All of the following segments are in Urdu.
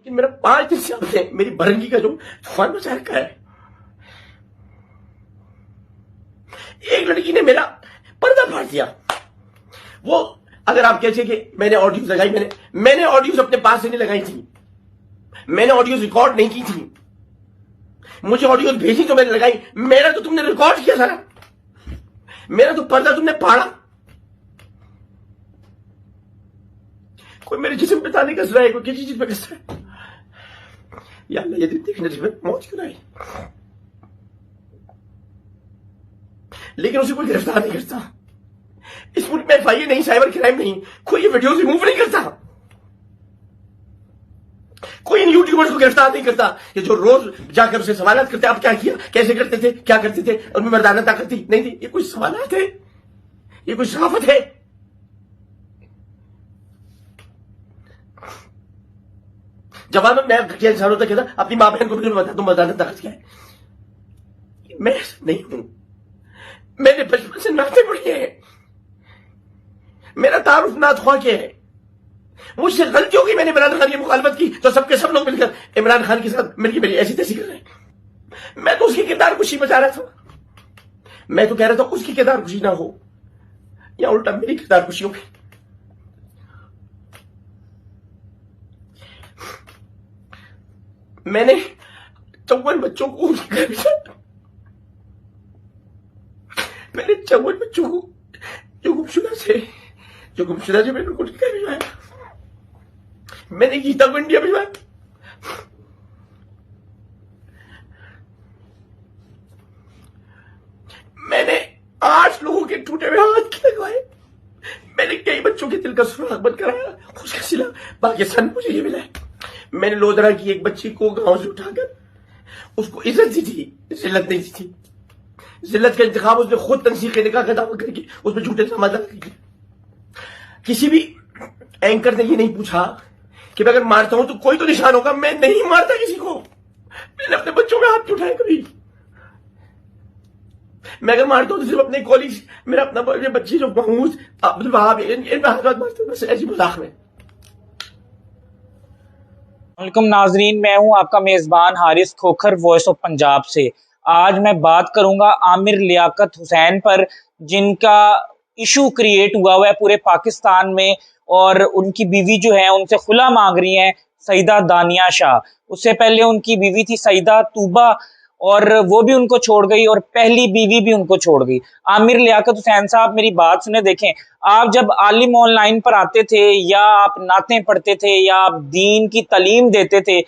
لیکن میرا 5 دن سے آپ نے میری برنگی کا جو طوفان مچا رکھا ہے. ایک لڑکی نے میرا پردہ پھاڑ دیا. وہ اگر آپ کہتے کہ میں نے آڈیوز لگائی، میں نے آڈیوز اپنے پاس سے نہیں لگائی تھی، میں نے آڈیوز ریکارڈ نہیں کی تھی. مجھے آڈیوز بھیجی تو میں نے لگائی. میرا تو تم نے ریکارڈ کیا تھا نا، میرا تو پردہ تم نے پھاڑا. کوئی میرے جسم پہ تانے کس رہا ہے، کوئی کسی چیز پہ کس رہا ہے. یا اللہ، یہ دن دیکھنے سے موت کیوں نہ آئی. لیکن اسے کوئی گرفتار نہیں کرتا. اس ملک میں FIA نہیں، سائبر کرائم نہیں، کوئی یہ ویڈیوز ریموو نہیں کرتا. کوئی ان یوٹیوبرز کو گرفتار نہیں کرتا یہ جو روز جا کر اسے سوالات کرتے. آپ کیا کیا، کیسے کرتے تھے، کیا کرتے تھے، ان میں مردانہ طاقت تھی نہیں تھی. یہ کوئی سوالات ہے؟ یہ کوئی شرافت ہے؟ جواب میں گھٹیا انسان ہوتا کہتا اپنی ماں بہن کو بھی بتا دوں مردانہ طاقت کیا ہے. میں نہیں ہوں. میں نے بچپن سے نعتیں پڑھی ہیں. میرا تعارف نعت خواہ کیا ہے. مجھ سے غلطی ہو گئی، میں نے عمران خان کی مخالفت کی تو سب کے سب لوگ مل کر عمران خان کے ساتھ میری ایسی تیسی کر رہے ہیں. میں تو اس کی کردار کشی بچا رہا تھا. میں تو کہہ رہا تھا اس کی کردار کشی نہ ہو، یا الٹا میری کردار کشی ہو گئی. میں نے 54 بچوں کو میں نے 54 بچوں کو جو گمشدہ سے میں نے کچھ کر بھجوایا. میں نے گیتا کو انڈیا بھجوایا. میں نے 8 لوگوں کے ٹوٹے ہوئے ہاتھ لگوائے. میں نے کئی بچوں کے دل کا سراغ بند کرایا. اس کا صلہ پاکستان مجھے یہ ملا ہے. میں نے لودھرا کی ایک بچی کو گاؤں سے اٹھا کر اس کو عزت دی تھی، ذلت نہیں دی تھی. ذلت کا انتخاب اس نے خود تنسیق نکاح کا دعویٰ کر کے اس میں جھوٹے الزامات لگا کیے. کسی بھی اینکر نے یہ نہیں پوچھا کہ میں اگر مارتا ہوں تو کوئی تو نشان ہوگا. میں نہیں مارتا کسی کو. میں نے اپنے بچوں میں ہاتھ نہیں اٹھائے کبھی. میں اگر مارتا ہوں تو صرف اپنے کالج، میرا اپنا بچی جو محمود عبدالوہاب ان میں ہاتھ مارتا ہوں، بس ایسی مذاق میں. وعلیکم ناظرین، میں ہوں آپ کا میزبان حارث کھوکھر، وائس آف پنجاب سے. آج میں بات کروں گا عامر لیاقت حسین پر، جن کا ایشو کریٹ ہوا ہے پورے پاکستان میں، اور ان کی بیوی جو ہے ان سے خلا مانگ رہی ہیں سیدہ دانیہ شاہ. اس سے پہلے ان کی بیوی تھی سیدہ طوبہ، اور وہ بھی ان کو چھوڑ گئی، اور پہلی بیوی بھی ان کو چھوڑ گئی. عامر لیاقت حسین صاحب میری بات سنیں. دیکھیں، آپ جب عالم آن لائن پر آتے تھے، یا آپ نعتیں پڑھتے تھے، یا آپ دین کی تعلیم دیتے تھے،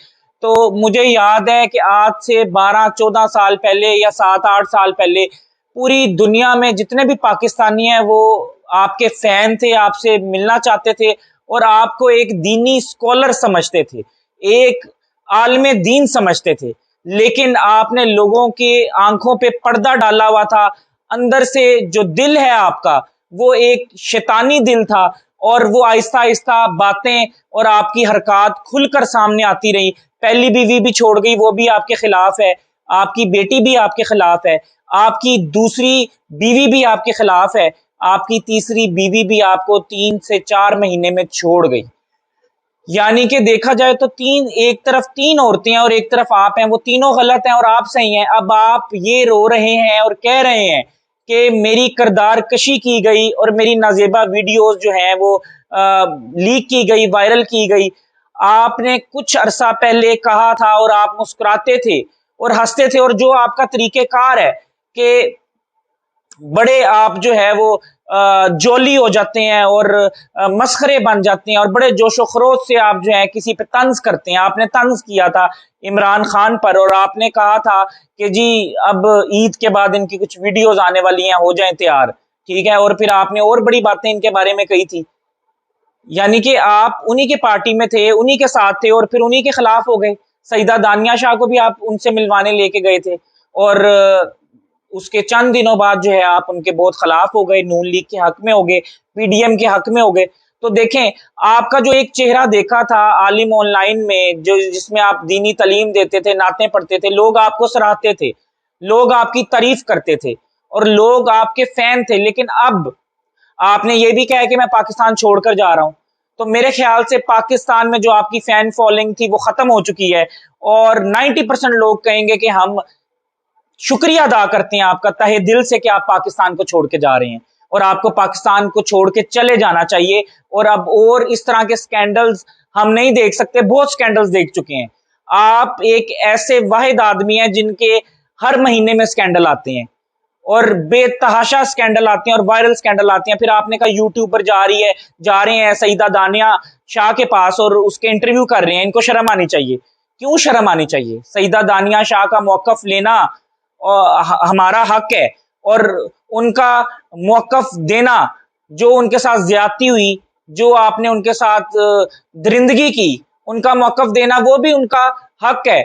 تو مجھے یاد ہے کہ آج سے 12-14 سال پہلے یا 7-8 سال پہلے پوری دنیا میں جتنے بھی پاکستانی ہیں وہ آپ کے فین تھے، آپ سے ملنا چاہتے تھے، اور آپ کو ایک دینی اسکالر سمجھتے تھے، ایک عالم دین سمجھتے تھے. لیکن آپ نے لوگوں کے آنکھوں پہ پردہ ڈالا ہوا تھا. اندر سے جو دل ہے آپ کا، وہ ایک شیطانی دل تھا، اور وہ آہستہ آہستہ باتیں اور آپ کی حرکات کھل کر سامنے آتی رہی. پہلی بیوی بھی چھوڑ گئی، وہ بھی آپ کے خلاف ہے. آپ کی بیٹی بھی آپ کے خلاف ہے. آپ کی دوسری بیوی بھی آپ کے خلاف ہے. آپ کی تیسری بیوی بھی آپ کو 3 سے 4 مہینے میں چھوڑ گئی. یعنی کہ دیکھا جائے تو ایک طرف 3 عورتیں ہیں اور ایک طرف آپ ہیں. وہ تینوں غلط ہیں اور آپ صحیح ہیں. اب آپ یہ رو رہے ہیں اور کہہ رہے ہیں کہ میری کردار کشی کی گئی اور میری نازیبہ ویڈیوز جو ہیں وہ لیک کی گئی، وائرل کی گئی. آپ نے کچھ عرصہ پہلے کہا تھا اور آپ مسکراتے تھے اور ہنستے تھے، اور جو آپ کا طریقہ کار ہے کہ بڑے آپ جو ہے وہ جولی ہو جاتے ہیں اور مسخرے بن جاتے ہیں، اور بڑے جوش و خروش سے آپ جو ہے کسی پہ طنز کرتے ہیں. آپ نے طنز کیا تھا عمران خان پر، اور آپ نے کہا تھا کہ جی اب عید کے بعد ان کی کچھ ویڈیوز آنے والی ہیں، ہو جائیں تیار، ٹھیک ہے. اور پھر آپ نے اور بڑی باتیں ان کے بارے میں کہی تھی. یعنی کہ آپ انہی کے پارٹی میں تھے، انہی کے ساتھ تھے، اور پھر انہی کے خلاف ہو گئے. سیدہ دانیہ شاہ کو بھی آپ ان سے ملوانے لے کے گئے تھے، اور اس کے چند دنوں بعد جو ہے آپ ان کے بہت خلاف ہو گئے، نون لیگ کے حق میں ہو گئے، PDM کے حق میں ہو گئے. تو دیکھیں، آپ کا جو ایک چہرہ دیکھا تھا عالم آن لائن میں، جس میں آپ دینی تعلیم دیتے تھے، نعتیں پڑھتے تھے، لوگ آپ کو سراہتے تھے، لوگ آپ کی تعریف کرتے تھے، اور لوگ آپ کے فین تھے. لیکن اب آپ نے یہ بھی کہا کہ میں پاکستان چھوڑ کر جا رہا ہوں. تو میرے خیال سے پاکستان میں جو آپ کی فین فالوئنگ تھی وہ ختم ہو چکی ہے، اور 90% لوگ کہیں گے کہ ہم شکریہ ادا کرتے ہیں آپ کا تہہ دل سے کہ آپ پاکستان کو چھوڑ کے جا رہے ہیں، اور آپ کو پاکستان کو چھوڑ کے چلے جانا چاہیے۔ اور اب اور اس طرح کے سکینڈلز ہم نہیں دیکھ سکتے، بہت سکینڈلز دیکھ چکے ہیں۔ آپ ایک ایسے واحد آدمی ہیں جن کے ہر مہینے میں سکینڈل آتے ہیں، اور بے تحاشا سکینڈل آتے ہیں اور وائرل سکینڈل آتے ہیں۔ پھر آپ نے کہا یوٹیوب پر جا رہے ہیں سیدہ دانیہ شاہ کے پاس اور اس کے انٹرویو کر رہے ہیں، ان کو شرم آنی چاہیے۔ کیوں شرم آنی چاہیے؟ سیدہ دانیہ شاہ کا موقف لینا ہمارا حق ہے، اور ان کا موقف دینا، جو ان کے ساتھ زیادتی ہوئی، جو آپ نے ان کے ساتھ درندگی کی، ان کا موقف دینا وہ بھی ان کا حق ہے،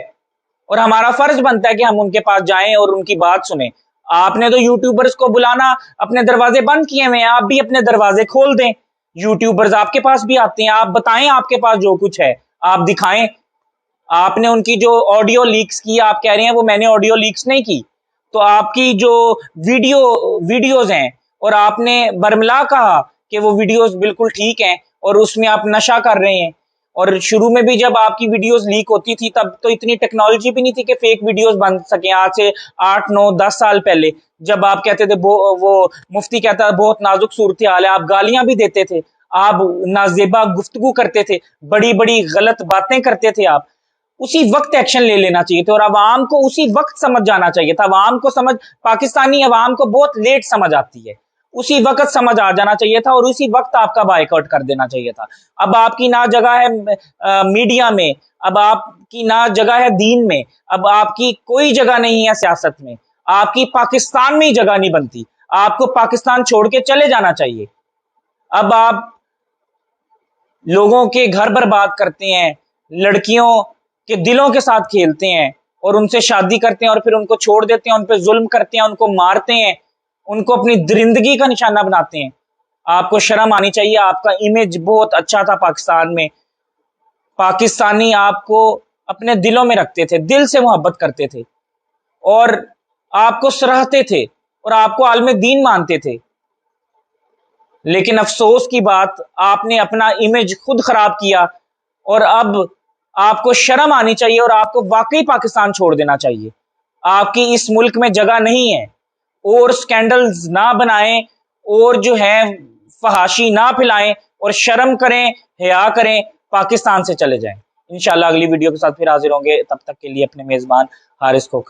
اور ہمارا فرض بنتا ہے کہ ہم ان کے پاس جائیں اور ان کی بات سنیں۔ آپ نے تو یوٹیوبرز کو بلانا اپنے دروازے بند کیے ہوئے ہیں، آپ بھی اپنے دروازے کھول دیں۔ یوٹیوبرز آپ کے پاس بھی آتے ہیں، آپ بتائیں آپ کے پاس جو کچھ ہے آپ دکھائیں۔ آپ نے ان کی جو آڈیو لیکس کی، آپ کہہ رہے ہیں وہ میں نے آڈیو لیکس نہیں کی، تو آپ کی جو ویڈیوز ہیں، اور آپ نے برملا کہا کہ وہ ویڈیوز بالکل ٹھیک ہیں، اور اس میں آپ نشہ کر رہے ہیں۔ اور شروع میں بھی جب آپ کی ویڈیوز لیک ہوتی تھی تب تو اتنی ٹیکنالوجی بھی نہیں تھی کہ فیک ویڈیوز بن سکیں۔ آج سے 8 9 10 سال پہلے جب آپ کہتے تھے وہ مفتی کہتا بہت نازک صورتحال ہے، آپ گالیاں بھی دیتے تھے، آپ نازیبا گفتگو کرتے تھے، بڑی بڑی غلط باتیں کرتے تھے، آپ اسی وقت ایکشن لے لینا چاہیے تھا، اور عوام کو اسی وقت سمجھ جانا چاہیے تھا۔ عوام کو پاکستانی عوام کو بہت لیٹ سمجھ آتی ہے، اسی وقت سمجھ آ جانا چاہیے تھا، اور اسی وقت آپ کا بائیکاٹ کر دینا چاہیے تھا۔ اب آپ کی نہ جگہ ہے میڈیا میں، اب آپ کی نہ جگہ ہے دین میں، اب آپ کی کوئی جگہ نہیں ہے سیاست میں، آپ کی پاکستان میں ہی جگہ نہیں بنتی، آپ کو پاکستان چھوڑ کے چلے جانا چاہیے۔ اب آپ لوگوں کے گھر برباد کرتے ہیں، لڑکیوں کے دلوں کے ساتھ کھیلتے ہیں، اور ان سے شادی کرتے ہیں، اور پھر ان کو چھوڑ دیتے ہیں، ان پہ ظلم کرتے ہیں، ان کو مارتے ہیں، ان کو اپنی درندگی کا نشانہ بناتے ہیں۔ آپ کو شرم آنی چاہیے۔ آپ کا امیج بہت اچھا تھا پاکستان میں، پاکستانی آپ کو اپنے دلوں میں رکھتے تھے، دل سے محبت کرتے تھے، اور آپ کو سراہتے تھے، اور آپ کو عالم دین مانتے تھے۔ لیکن افسوس کی بات، آپ نے اپنا امیج خود خراب کیا، اور اب آپ کو شرم آنی چاہیے، اور آپ کو واقعی پاکستان چھوڑ دینا چاہیے۔ آپ کی اس ملک میں جگہ نہیں ہے، اور سکینڈلز نہ بنائیں، اور جو ہے فحاشی نہ پھیلائیں، اور شرم کریں، حیا کریں، پاکستان سے چلے جائیں۔ انشاءاللہ اگلی ویڈیو کے ساتھ پھر حاضر ہوں گے، تب تک کے لیے اپنے میزبان حارث کھوکھر